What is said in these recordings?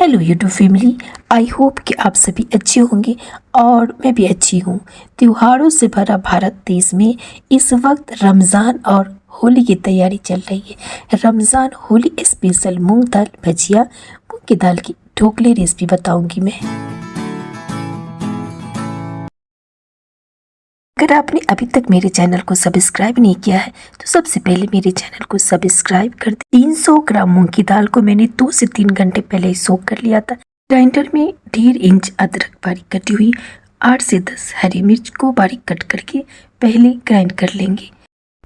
Hello YouTube family, I hope कि आप सभी अच्छे होंगे और मैं भी अच्छी हूँ। त्योहारों से भरा भारत देश में इस वक्त रमज़ान और होली की तैयारी चल रही है। रमज़ान होली स्पेशल मूंग दाल भजिया, मूंग की दाल की ढोकले रेसिपी बताऊंगी मैं। अगर आपने अभी तक मेरे चैनल को सब्सक्राइब नहीं किया है तो सबसे पहले मेरे चैनल को सब्सक्राइब कर दें। 300 ग्राम मूंग की दाल को मैंने 2 से 3 घंटे पहले ही सोक कर लिया था। ग्राइंडर में 1.5 इंच अदरक बारीक कटी हुई, 8 से 10 हरी मिर्च को बारीक कट करके पहले ग्राइंड कर लेंगे।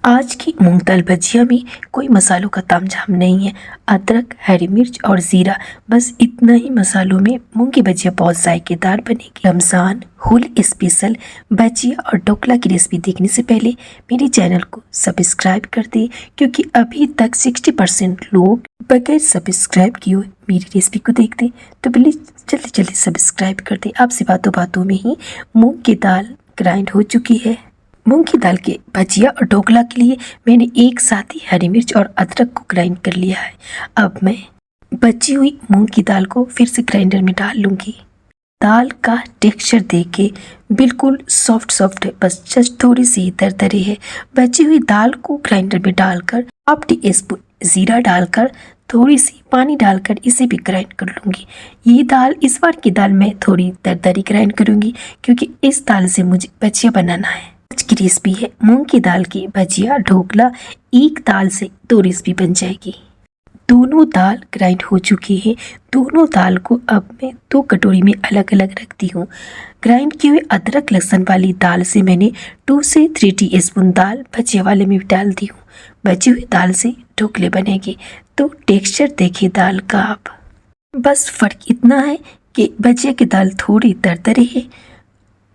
आज की मूंग दाल भजिया में कोई मसालों का तामझाम नहीं है। अदरक, हरी मिर्च और ज़ीरा, बस इतना ही मसालों में मूंग की भजिया बहुत जायकेदार बनेगी। रमज़ान होली स्पेशल भजिया और ढोकला की रेसिपी देखने से पहले मेरे चैनल को सब्सक्राइब कर दें, क्योंकि अभी तक 60% लोग बगैर सब्सक्राइब किए हुए मेरी रेसिपी को देखते, तो प्लीज़ जल्दी जल्दी सब्सक्राइब कर दें। आपसे बातों बातों में ही मूँग की दाल ग्राइंड हो चुकी है। मूंग की दाल के भजिया और ढोकला के लिए मैंने एक साथ ही हरी मिर्च और अदरक को ग्राइंड कर लिया है। अब मैं बची हुई मूंग की दाल को फिर से ग्राइंडर में डाल लूँगी। दाल का टेक्सचर देखे बिल्कुल सॉफ्ट है, बस जस्ट थोड़ी सी दरदरी है। बची हुई दाल को ग्राइंडर में डालकर 1/2 टीस्पून जीरा डालकर थोड़ी सी पानी डालकर इसे भी ग्राइंड कर लूँगी। ये दाल, इस बार की दाल मैं थोड़ी दरदरी ग्राइंड करूँगी, क्योंकि इस दाल से मुझे भजिया बनाना है। आज की रेसिपी है मूंग की दाल की भजिया ढोकला। एक दाल से 2 रेसिपी बन जाएगी। दोनों दाल ग्राइंड हो चुकी है। दोनों दाल को अब मैं 2 कटोरी में अलग अलग रखती हूँ। ग्राइंड किए हुए अदरक लहसुन वाली दाल से मैंने 2 से 3 टीस्पून दाल भजिया वाले में भी डाल दी हूँ। बची हुई दाल से ढोकले बनेगी। तो टेक्सचर देखिए दाल का आप, बस फर्क इतना है कि भजिया की दाल थोड़ी दरदरी है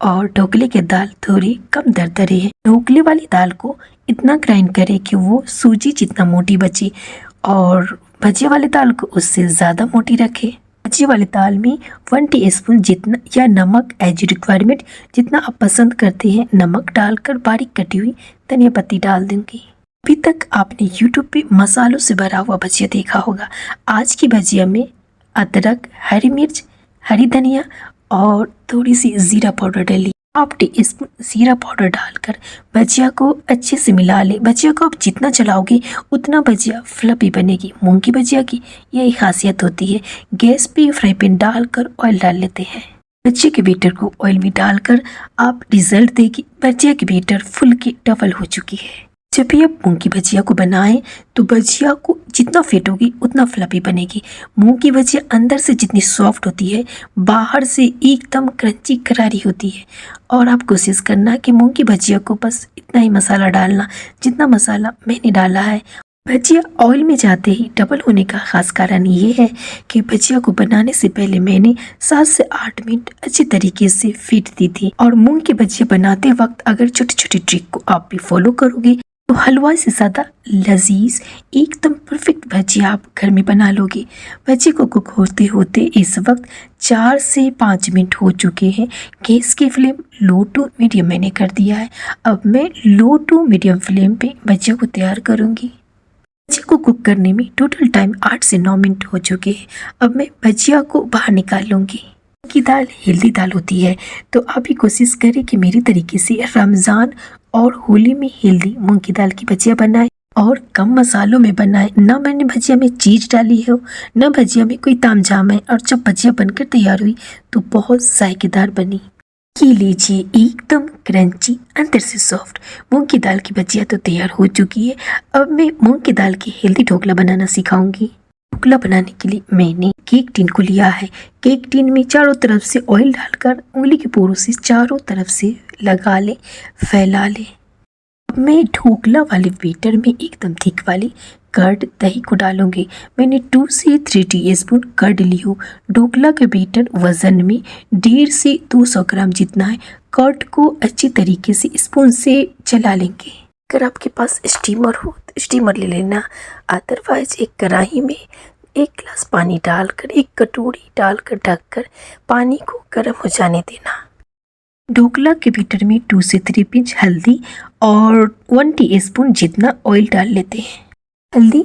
और ढोकले की दाल थोड़ी कम दरदरी है। ढोकले वाली दाल को इतना ग्राइंड करें कि वो सूजी जितना मोटी बचे, और भजिया वाली दाल को उससे ज़्यादा मोटी रखें। भजिया वाली दाल में 1 टीस्पून जितना या नमक एज रिक्वायरमेंट, जितना आप पसंद करते हैं, नमक डालकर बारीक कटी हुई धनिया पत्ती डाल दूंगी। अभी तक आपने यूट्यूब पे मसालों से भरा हुआ भजिया देखा होगा। आज की भजिया में अदरक, हरी मिर्च, हरी धनिया और थोड़ी सी ज़ीरा पाउडर डाली। 1/2 टीस्पून ज़ीरा पाउडर डालकर भजिया को अच्छे से मिला ले। भजिया को आप जितना चलाओगे उतना भजिया फ्लफी बनेगी। मूंग की भजिया की यही खासियत होती है। गैस पे फ्राई पैन डालकर ऑयल डाल लेते हैं। भजिया के बैटर को ऑयल में डालकर आप रिजल्ट देगी। भजिया की बैटर फुल की डबल हो चुकी है। जब भी आप मूंग की भजिया को बनाएं तो भजिया को जितना फेंटोगी उतना फ्लफी बनेगी। मूंग की भजिया अंदर से जितनी सॉफ्ट होती है, बाहर से एकदम क्रंची करारी होती है। और आप कोशिश करना कि मूंग की भजिया को बस इतना ही मसाला डालना जितना मसाला मैंने डाला है। भजिया ऑयल में जाते ही डबल होने का खास कारण ये है कि भजिया को बनाने से पहले मैंने 7 से 8 मिनट अच्छी तरीके से फेंट दी थी। और मूंग की भजिया बनाते वक्त अगर छोटी छोटी ट्रिक को आप भी फॉलो करोगे तो हलवा से ज़्यादा लजीज एकदम परफेक्ट भजिया आप घर में बना लोगे। भजिया को कुक होते होते इस वक्त 4 से 5 मिनट हो चुके हैं। गैस की फ्लेम लो टू मीडियम मैंने कर दिया है। अब मैं लो टू मीडियम फ्लेम पे भजिया को तैयार करूँगी। भजिया को कुक करने में टोटल टाइम 8 से 9 मिनट हो चुके हैं। अब मैं भजिया को बाहर निकाल लूँगी। की दाल हेल्दी दाल होती है, तो आप भी कोशिश करें कि मेरी तरीके से रमज़ान और होली में हेल्दी मूंग की दाल की भजिया बनाए और कम मसालों में बनाए। ना मैंने भजिया में चीज़ डाली हो, ना भजिया में कोई तामझाम है। और जब भजिया बनकर तैयार हुई तो बहुत जायकेदार बनी। ये लीजिए, एकदम क्रंची, अंदर से सॉफ्ट मूंग की दाल की भजिया तो तैयार हो चुकी है। अब मैं मूंग की दाल की हेल्दी ढोकला बनाना सिखाऊंगी। ढोकला बनाने के लिए मैंने केक टिन को लिया है। केक टिन में चारों तरफ से ऑयल डालकर उंगली के पोरों से चारों तरफ से लगा ले, फैला ले। अब मैं ढोकला वाले बैटर में एकदम थिक वाली कर्ड दही को डालूंगी। मैंने 2 से 3 टीस्पून कर्ड ली हो। ढोकला के बैटर वजन में 150 से 200 ग्राम जितना है। कर्ड को अच्छी तरीके से स्पून से चला लेंगे। अगर आपके पास स्टीमर हो तो स्टीमर ले लेना, अदरवाइज एक कढ़ाई में 1 गिलास पानी डालकर 1 कटोरी डालकर ढककर पानी को गर्म हो जाने देना। ढोकला के बैटर में 2 से 3 पिंच हल्दी और 1 टीस्पून जितना ऑयल डाल लेते हैं। हल्दी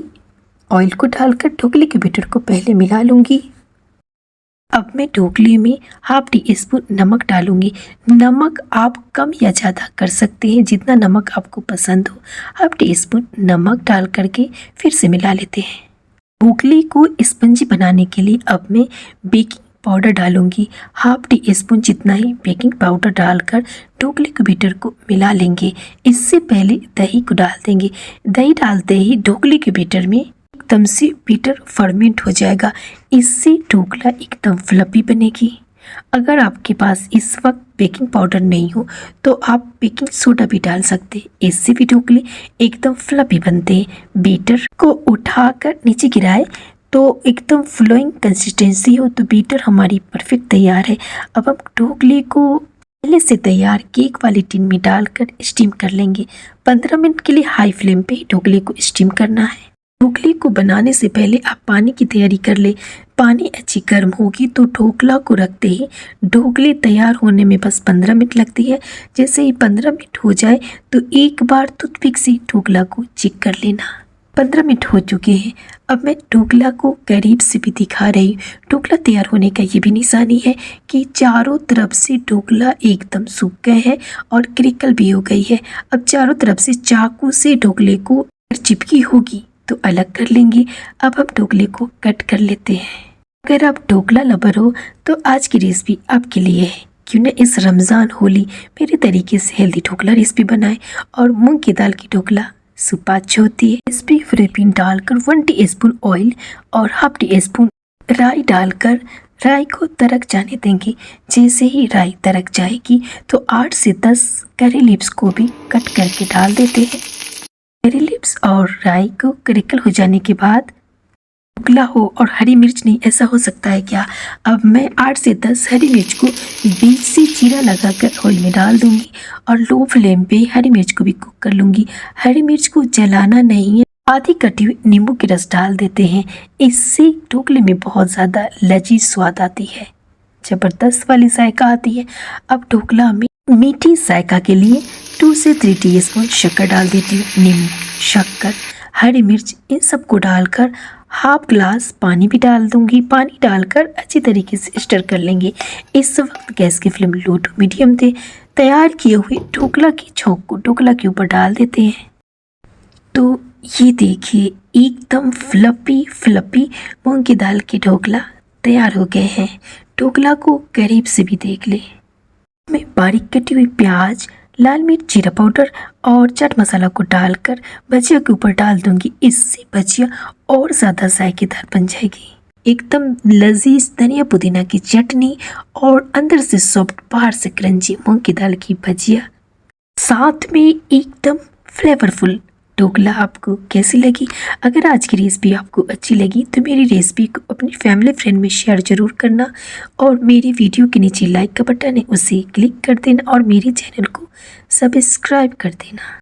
ऑयल को डालकर ढोकले के बैटर को पहले मिला लूँगी। अब मैं ढोकले में हाफ टी स्पून नमक डालूंगी। नमक आप कम या ज़्यादा कर सकते हैं, जितना नमक आपको पसंद हो। हाफ टी स्पून नमक डाल करके फिर से मिला लेते हैं। ढोकले को स्पंजी बनाने के लिए अब मैं बेकिंग पाउडर डालूंगी। हाफ टी स्पून जितना ही बेकिंग पाउडर डालकर ढोकले के बैटर को मिला लेंगे। इससे पहले दही को डाल देंगे। दही डालते ही ढोकले के बैटर में एकदम से बैटर फर्मेंट हो जाएगा। इससे ढोकला एकदम फ्लफी बनेगी। अगर आपके पास इस वक्त बेकिंग पाउडर नहीं हो तो आप बेकिंग सोडा भी डाल सकते हैं। इससे भी ढोकले एकदम फ्लफी बनते हैं। बैटर को उठाकर नीचे गिराए तो एकदम फ्लोइंग कंसिस्टेंसी हो तो बैटर हमारी परफेक्ट तैयार है। अब हम ढोकले को पहले से तैयार केक वाली टिन में डालकर स्टीम कर लेंगे। 15 मिनट के लिए हाई फ्लेम पे ढोकले को स्टीम करना है। ढोकले को बनाने से पहले आप पानी की तैयारी कर ले। पानी अच्छी गर्म होगी तो ढोकला को रखते ही ढोकले तैयार होने में बस 15 मिनट लगती है। जैसे ही 15 मिनट हो जाए तो एक बार टूथपिक से ढोकला को चेक कर लेना। 15 मिनट हो चुके हैं। अब मैं ढोकला को करीब से भी दिखा रही हूँ। ढोकला तैयार होने का ये भी निशानी है कि चारों तरफ से ढोकला एकदम सूख गए हैं और क्रिकल भी हो गई है। अब चारों तरफ से चाकू से ढोकले को चिपकी होगी तो अलग कर लेंगे। अब हम ढोकले को कट कर लेते हैं। अगर आप ढोकला लवर हो तो आज की रेसिपी आपके लिए है। क्यों न इस रमज़ान होली मेरे तरीके से हेल्दी ढोकला रेसिपी बनाए। और मूंग की दाल की ढोकला सुपर अच्छी होती है। इस पर फ्रेपिन डालकर 1 टीस्पून ऑयल और हाफ टीस्पून राई डालकर राई को तड़क जाने देंगे। जैसे ही राई तड़क जाएगी तो 8 से 10 करी लीव्स को भी कट करके डाल देते हैं। करी लीव्स और राई को क्रिकल हो जाने के बाद ढोकला हो और हरी मिर्च नहीं, ऐसा हो सकता है क्या? अब मैं 8 से 10 हरी मिर्च को बीच से चीरा लगाकर ऑयल में डाल दूंगी और लो फ्लेम पे हरी मिर्च को भी कुक कर लूँगी। हरी मिर्च को जलाना नहीं है। आधी कटी हुई नींबू की रस डाल देते हैं। इससे ढोकले में बहुत ज़्यादा लजीज स्वाद आती है, ज़बरदस्त वाली जायका आती है। अब ढोकला में मीठी जायका के लिए 2 से 3 टीस्पून शक्कर डाल देती हूँ। नींबू, शक्कर, हरी मिर्च इन सबको डालकर हाफ ग्लास पानी भी डाल दूंगी। पानी डालकर अच्छी तरीके से स्टर कर लेंगे। इस वक्त गैस की फ्लेम लो टू मीडियम दे। तैयार किए हुए ढोकला की छौंक को ढोकला के ऊपर डाल देते हैं। तो ये देखिए एकदम फ्लफी मूंग की दाल के ढोकला तैयार हो गए हैं। ढोकला को करीब से भी देख ले। मैं बारीक कटी हुई प्याज, लाल मिर्च, जीरा पाउडर और चाट मसाला को डालकर भजिया के ऊपर डाल दूंगी। इससे भजिया और ज़्यादा जायकेदार बन जाएगी। एकदम लजीज धनिया पुदीना की चटनी और अंदर से सॉफ्ट बाहर से क्रंची मूंग की दाल की भजिया, साथ में एकदम फ्लेवरफुल ढोकला आपको कैसी लगी? अगर आज की रेसिपी आपको अच्छी लगी तो मेरी रेसिपी को अपनी फैमिली फ्रेंड में शेयर ज़रूर करना और मेरी वीडियो के नीचे लाइक का बटन है उसे क्लिक कर देना और मेरे चैनल को सब्सक्राइब कर देना।